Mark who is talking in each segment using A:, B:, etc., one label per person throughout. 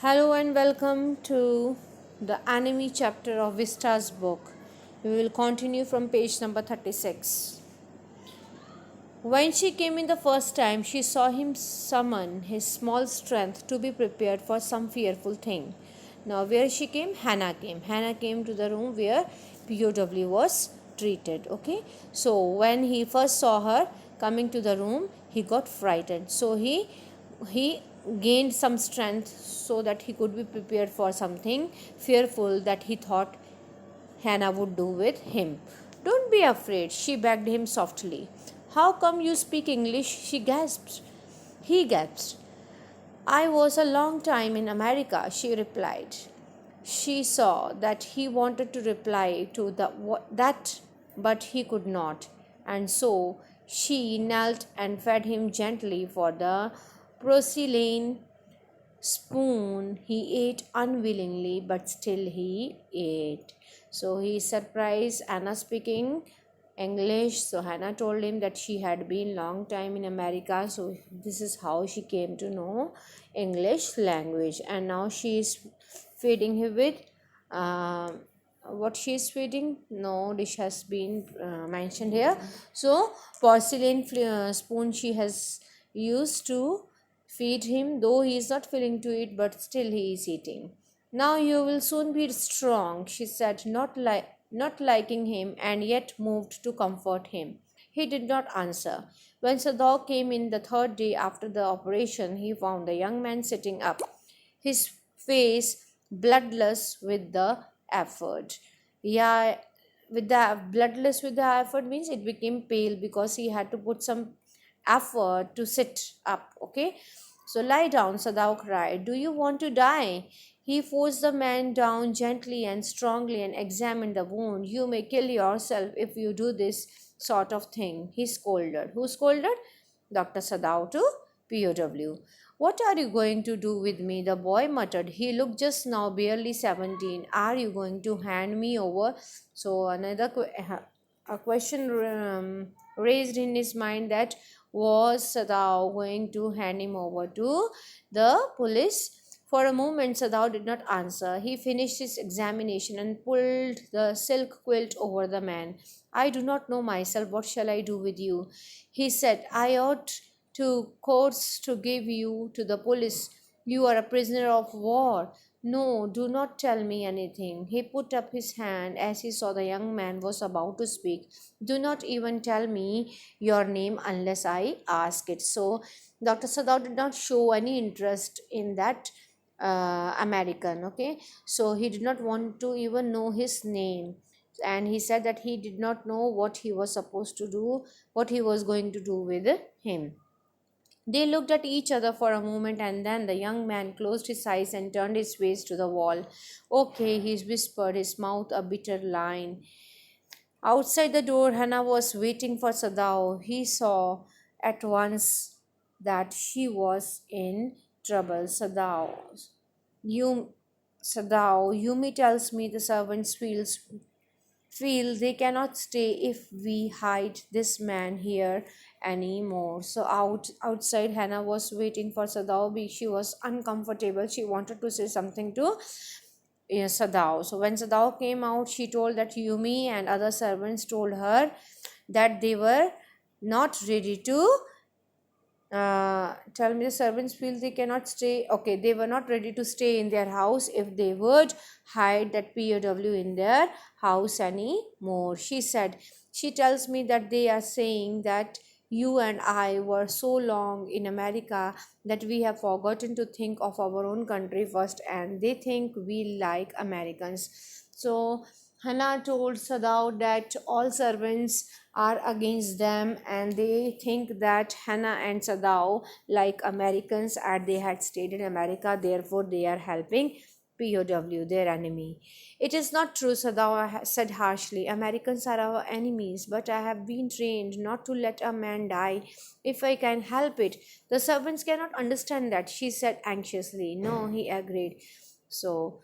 A: Hello and welcome to the anime chapter of Vista's book. We will continue from page number 36. When she came in the first time, she saw him summon his small strength to be prepared for some fearful thing. Now, where she came? Hannah came. Hannah came to the room where POW was treated. Okay, so when he first saw her coming to the room, he got frightened. So he gained some strength so that he could be prepared for something fearful that he thought Hannah would do with him. Don't be afraid, she begged him softly. How come you speak English? She gasped. He gasped. I was a long time in America, she replied. She saw that he wanted to reply to that, but he could not, and so she knelt and fed him gently for the porcelain spoon. He ate unwillingly, but still he ate. So he surprised Anna speaking English. So Hannah told him that she had been long time in America. So this is how she came to know English language, and now she is feeding him with uh, what she is feeding. No dish has been mentioned here. So porcelain spoon she has used to feed him, though he is not willing to eat, but still he is eating. Now you will soon be strong, she said, not liking him and yet moved to comfort him. He did not answer. When Sadok came in the third day after the operation, he found the young man sitting up, his face bloodless with the effort. Yeah, with the bloodless with the effort means it became pale because he had to put some effort to sit up. Okay, so lie down, Sadao cried. Do you want to die? He forced the man down gently and strongly and examined the wound. You may kill yourself if you do this sort of thing, he scolded. Who scolded? Dr. Sadao to POW. What are you going to do with me? The boy muttered. He looked just now barely 17. Are you going to hand me over? So another a question raised in his mind, that was Sadao going to hand him over to the police? For a moment, Sadao did not answer. He finished his examination and pulled the silk quilt over the man. I do not know myself. What shall I do with you? He said, I ought to courts to give you to the police. You are a prisoner of war. No, do not tell me anything. He put up his hand as he saw the young man was about to speak. Do not even tell me your name unless I ask it. So, Dr. Sadao did not show any interest in that American. Okay, so he did not want to even know his name, and he said that he did not know what he was supposed to do, what he was going to do with him. They looked at each other for a moment, and then the young man closed his eyes and turned his face to the wall. Okay, he whispered, his mouth a bitter line. Outside the door, Hannah was waiting for Sadao. He saw at once that she was in trouble. You, Sadao, Yumi tells me the servants feel they cannot stay if we hide this man here anymore. So outside, Hannah was waiting for Sadao. She was uncomfortable. She wanted to say something to Sadao. So when Sadao came out, she told that Yumi and other servants told her that they were not ready to tell me the servants feel they cannot stay. Okay, they were not ready to stay in their house if they would hide that POW in their house anymore. She said, she tells me that they are saying that you and I were so long in America that we have forgotten to think of our own country first, and they think we like Americans. So Hannah told Sadao that all servants are against them, and they think that Hannah and Sadao like Americans and they had stayed in America, therefore they are helping POW, their enemy. It is not true, Sadao said harshly. Americans are our enemies, but I have been trained not to let a man die if I can help it. The servants cannot understand that, she said anxiously. No, he agreed. So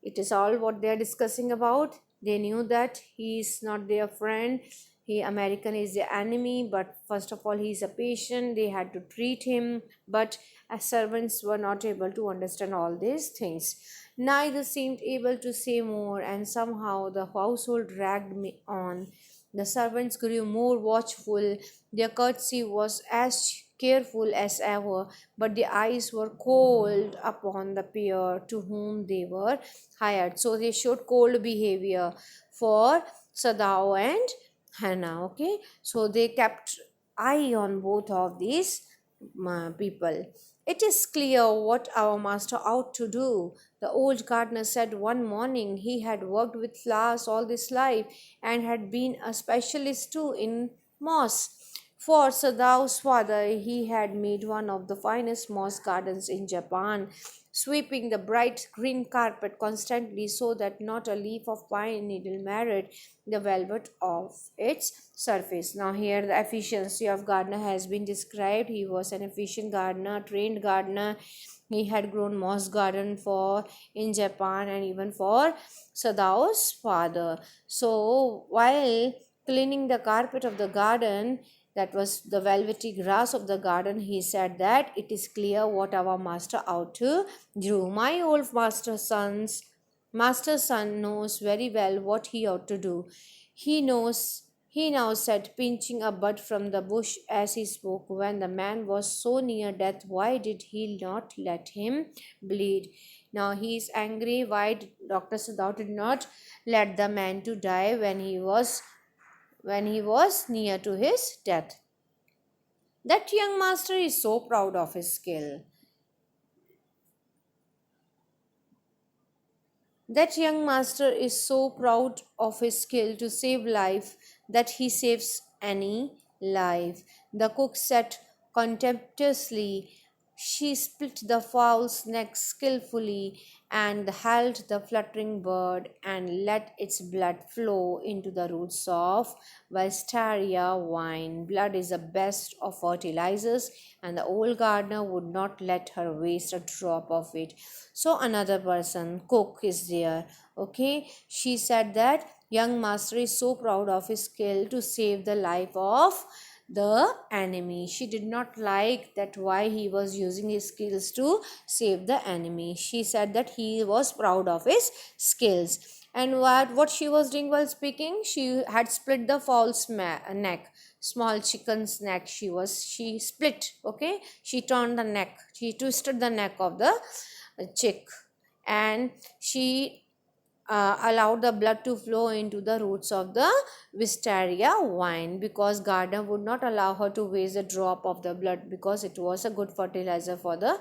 A: it is all what they are discussing about. They knew that he is not their friend, American is the enemy, but first of all he is a patient, they had to treat him, but as servants were not able to understand all these things. Neither seemed able to say more, and somehow the household dragged me on. The servants grew more watchful, their courtesy was as careful as ever, but their eyes were cold upon the pair to whom they were hired. So they showed cold behavior for Sadao and Hannah. Okay, so they kept eye on both of these people. It is clear what our master ought to do, the old gardener said one morning. He had worked with flowers all his life and had been a specialist too in moss. For Sadao's father, he had made one of the finest moss gardens in Japan, sweeping the bright green carpet constantly so that not a leaf of pine needle marred the velvet of its surface. Now, here the efficiency of gardener has been described. He was an efficient gardener, trained gardener. He had grown moss garden for in Japan and even for Sadao's father. So, while cleaning the carpet of the garden, that was the velvety grass of the garden, he said that it is clear what our master ought to do. My old master's son knows very well what he ought to do. He now said, pinching a bud from the bush as he spoke. When the man was so near death, why did he not let him bleed? Now he is angry why Dr. Sadao did not let the man to die when he was near to his death. That young master is so proud of his skill. That young master is so proud of his skill to save life that he saves any life. The cook said contemptuously. She split the fowl's neck skillfully and held the fluttering bird and let its blood flow into the roots of wisteria vine. Blood is the best of fertilizers, and the old gardener would not let her waste a drop of it. So another person, cook, is there. Okay, she said that young master is so proud of his skill to save the life of the enemy. She did not like that why he was using his skills to save the enemy. She said that he was proud of his skills. And what she was doing while speaking, she had split the fowl's neck, small chicken's neck. She split. Okay, she turned the neck, she twisted the neck of the chick, and she allowed the blood to flow into the roots of the wisteria vine, because gardener would not allow her to waste a drop of the blood because it was a good fertilizer for the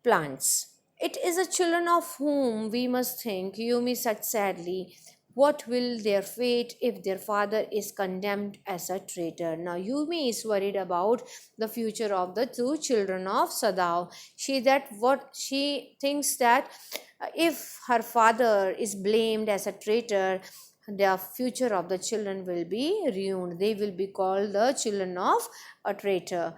A: plants. It is the children of whom we must think. Yumi said sadly, what will their fate if their father is condemned as a traitor? Now Yumi is worried about the future of the two children of Sadao. She thinks that if her father is blamed as a traitor, the future of the children will be ruined. They will be called the children of a traitor.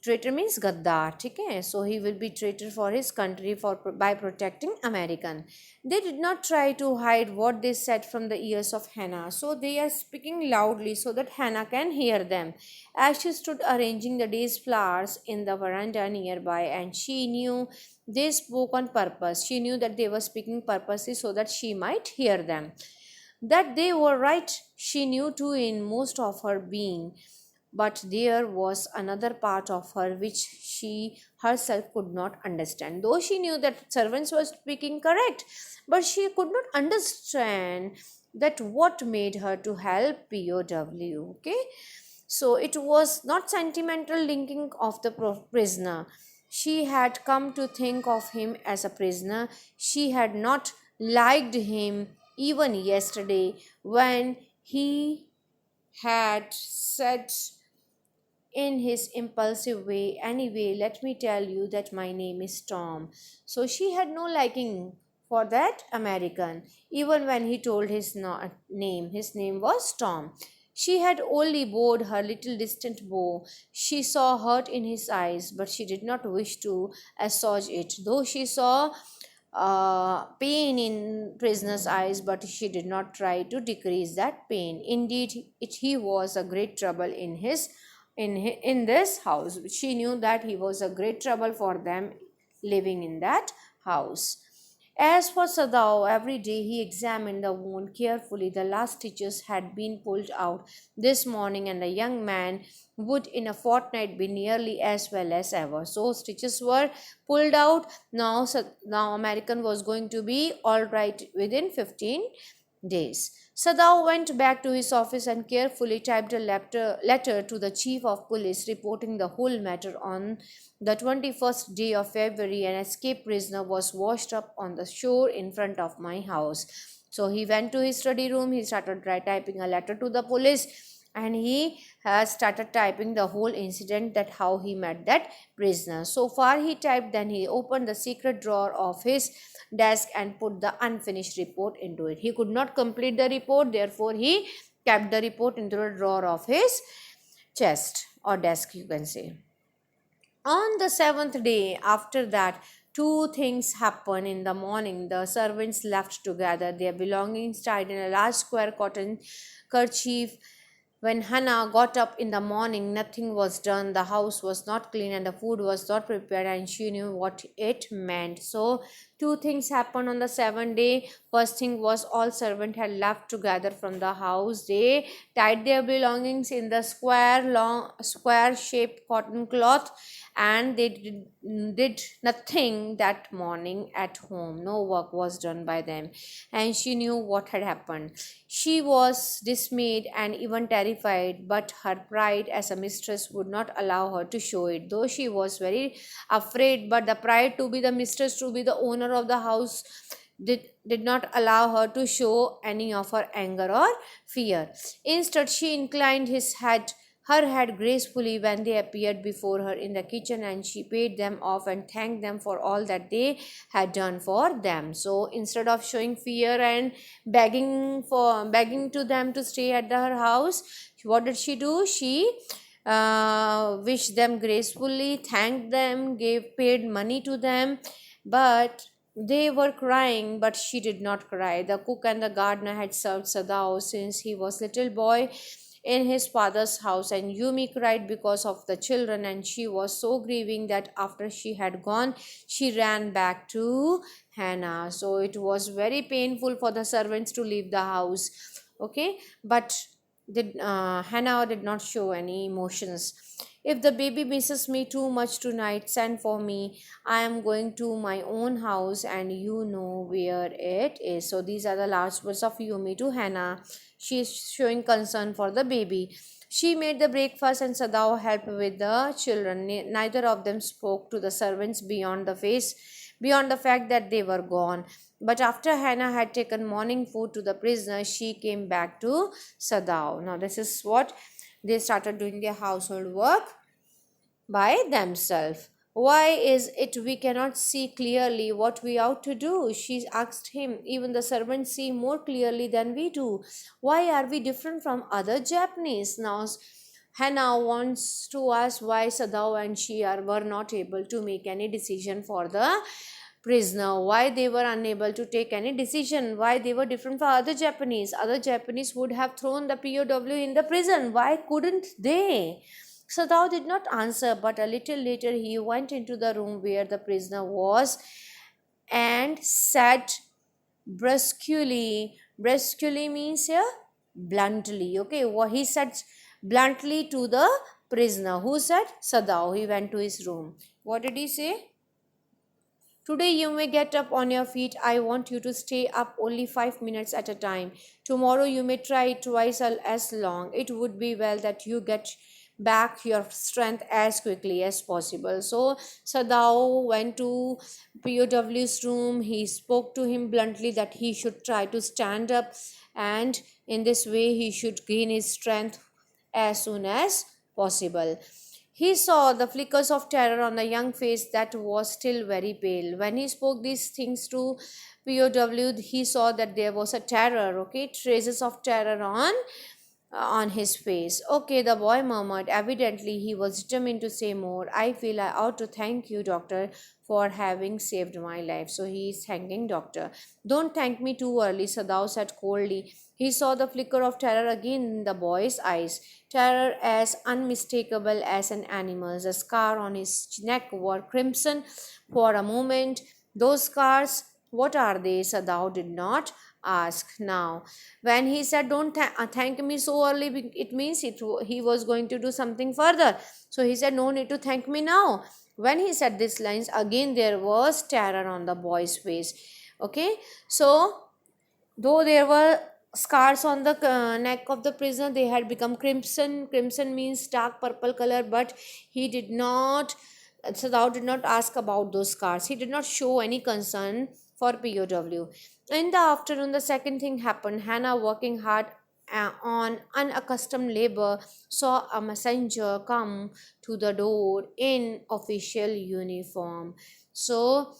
A: Traitor means gaddar, okay? So he will be traitor for his country by protecting American. They did not try to hide what they said from the ears of Hannah, so they are speaking loudly so that Hannah can hear them. As she stood arranging the day's flowers in the veranda nearby, and she knew they spoke on purpose. She knew that they were speaking purposely so that she might hear them. That they were right, she knew too in most of her being. But there was another part of her which she herself could not understand. Though she knew that servants were speaking correct, but she could not understand that what made her to help POW. Okay, so it was not sentimental linking of the prisoner. She had come to think of him as a prisoner. She had not liked him even yesterday when he had said in his impulsive way, anyway, let me tell you that my name is Tom. So she had no liking for that American, even when he told his name. His name was Tom. She had only bowed her little distant bow. She saw hurt in his eyes, but she did not wish to assuage it, though she saw pain in prisoner's eyes, but she did not try to decrease that pain. Indeed, he was a great trouble in this house. She knew that he was a great trouble for them living in that house. As for Sadao, every day he examined the wound carefully. The last stitches had been pulled out this morning, and the young man would in a fortnight be nearly as well as ever. So stitches were pulled out. Now American was going to be all right within 15 days. Sadao went back to his office and carefully typed a letter to the chief of police reporting the whole matter. On the 21st day of February, an escaped prisoner was washed up on the shore in front of my house. So he went to his study room, he started typing a letter to the police, and he has started typing the whole incident, that how he met that prisoner. So far he typed, then he opened the secret drawer of his desk and put the unfinished report into it. He could not complete the report, therefore he kept the report into the drawer of his chest or desk, you can say. On the seventh day after that, two things happened. In the morning, the servants left to gather their belongings tied in a large square cotton kerchief. When Hannah got up in the morning, nothing was done, the house was not clean, and the food was not prepared, and she knew what it meant. So, two things happened on the seventh day. First thing was, all servants had left to gather from the house. They tied their belongings in the square shaped cotton cloth, and they did nothing that morning at home. No work was done by them, and she knew what had happened. She was dismayed and even terrified, but her pride as a mistress would not allow her to show it. Though she was very afraid, but the pride to be the mistress, to be the owner of the house, did not allow her to show any of her anger or fear. Instead, she inclined her head gracefully when they appeared before her in the kitchen, and she paid them off and thanked them for all that they had done for them. So instead of showing fear and begging to them to stay at her house, what did she do? She wished them gracefully, thanked them, paid money to them, but they were crying, but she did not cry. The cook and the gardener had served Sadao since he was little boy in his father's house, and Yumi cried because of the children, and she was so grieving that after she had gone, she ran back to Hannah. So it was very painful for the servants to leave the house. Okay, but Hannah did not show any emotions. If the baby misses me too much tonight, send for me. I am going to my own house, and you know where it is. So these are the last words of Yumi to Hannah. She is showing concern for the baby. She made the breakfast, and Sadao helped with the children. Neither of them spoke to the servants beyond the fact that they were gone. But after Hannah had taken morning food to the prisoner, she came back to Sadao. Now this is what they started doing their household work by themselves. Why is it we cannot see clearly what we ought to do? She asked him. Even the servants see more clearly than we do. Why are we different from other Japanese? Now, Hannah wants to ask why Sadao and she were not able to make any decision for the prisoner, why they were unable to take any decision, why they were different from other Japanese would have thrown the POW in the prison, why couldn't they? Sadao did not answer, but a little later he went into the room where the prisoner was and said brusquely means here bluntly. Okay, what he said bluntly to the prisoner. Who said? Sadao. He went to his room. What did he say? Today you may get up on your feet. I want you to stay up only 5 minutes at a time. Tomorrow you may try twice as long. It would be well that you get back your strength as quickly as possible. So Sadao went to POW's room. He spoke to him bluntly that he should try to stand up, and in this way he should gain his strength as soon as possible. He saw the flickers of terror on the young face that was still very pale. When he spoke these things to POW, he saw that there was a terror, okay, traces of terror on on his face. Okay, the boy murmured. Evidently, he was determined to say more. I feel I ought to thank you, doctor, for having saved my life. So he is thanking doctor. Don't thank me too early, Sadao said coldly. He saw the flicker of terror again in the boy's eyes. Terror as unmistakable as an animal's. The scar on his neck were crimson for a moment. Those scars, what are they? Sadao did not ask. Now when he said don't thank me so early, it means he was going to do something further. So he said no need to thank me now. When he said these lines again, there was terror on the boy's face. Okay, so though there were scars on the neck of the prisoner, they had become crimson. Crimson means dark purple color, but he did not, Sadao did not ask about those scars. He did not show any concern for POW. In the afternoon, the second thing happened. Hannah, working hard on unaccustomed labor, saw a messenger come to the door in official uniform. So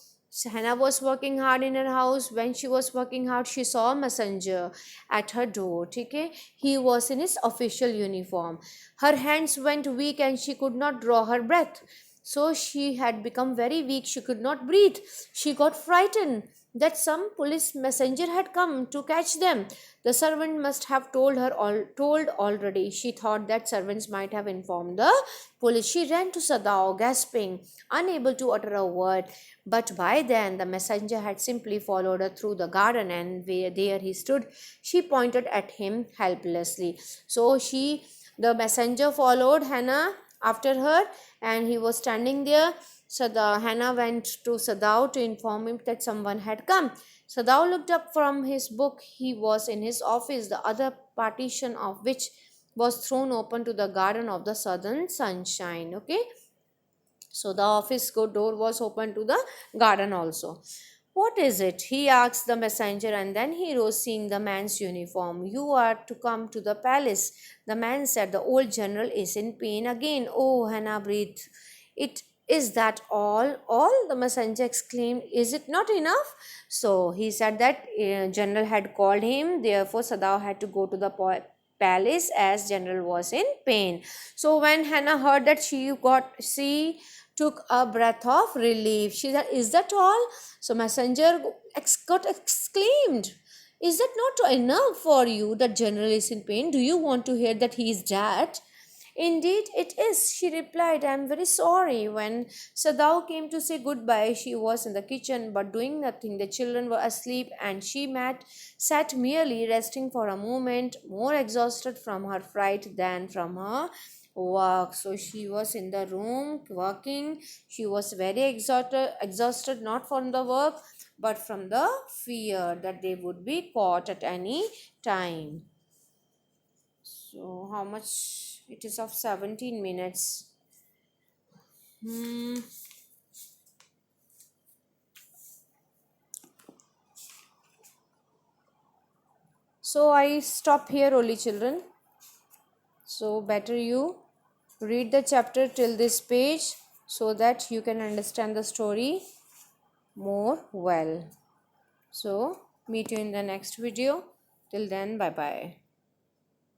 A: Hannah was working hard in her house. When she was working hard, she saw a messenger at her door. Okay? He was in his official uniform. Her hands went weak and she could not draw her breath. So she had become very weak. She could not breathe. She got frightened that some police messenger had come to catch them. The servant must have told already. She thought that servants might have informed the police. She ran to Sadao, gasping, unable to utter a word. But by then the messenger had simply followed her through the garden, and there he stood. She pointed at him helplessly. So the messenger followed Hannah after her, and he was standing there. So Hannah went to Sadao to inform him that someone had come. Sadao looked up from his book. He was in his office, the other partition of which was thrown open to the garden of the southern sunshine. Okay, so the office door was open to the garden also. What is it? He asked the messenger, and then he rose, seeing the man's uniform. You are to come to the palace. The man said, the old general is in pain again. Oh, Hannah breathed. It is that all? All? The messenger exclaimed. Is it not enough? So he said that general had called him. Therefore, Sadao had to go to the palace as general was in pain. So when Hannah heard that, she took a breath of relief. She said, is that all? So messenger got exclaimed, is that not enough for you that general is in pain? Do you want to hear that he is dead? Indeed, it is, she replied. I am very sorry. When Sadao came to say goodbye, she was in the kitchen but doing nothing. The children were asleep, and she sat merely resting for a moment, more exhausted from her fright than from her work. So she was in the room working. She was very exhausted not from the work but from the fear that they would be caught at any time. So how much it is of 17 minutes. So I stop here only, children. So better you read the chapter till this page so that you can understand the story more well. So meet you in the next video. Till then, bye bye.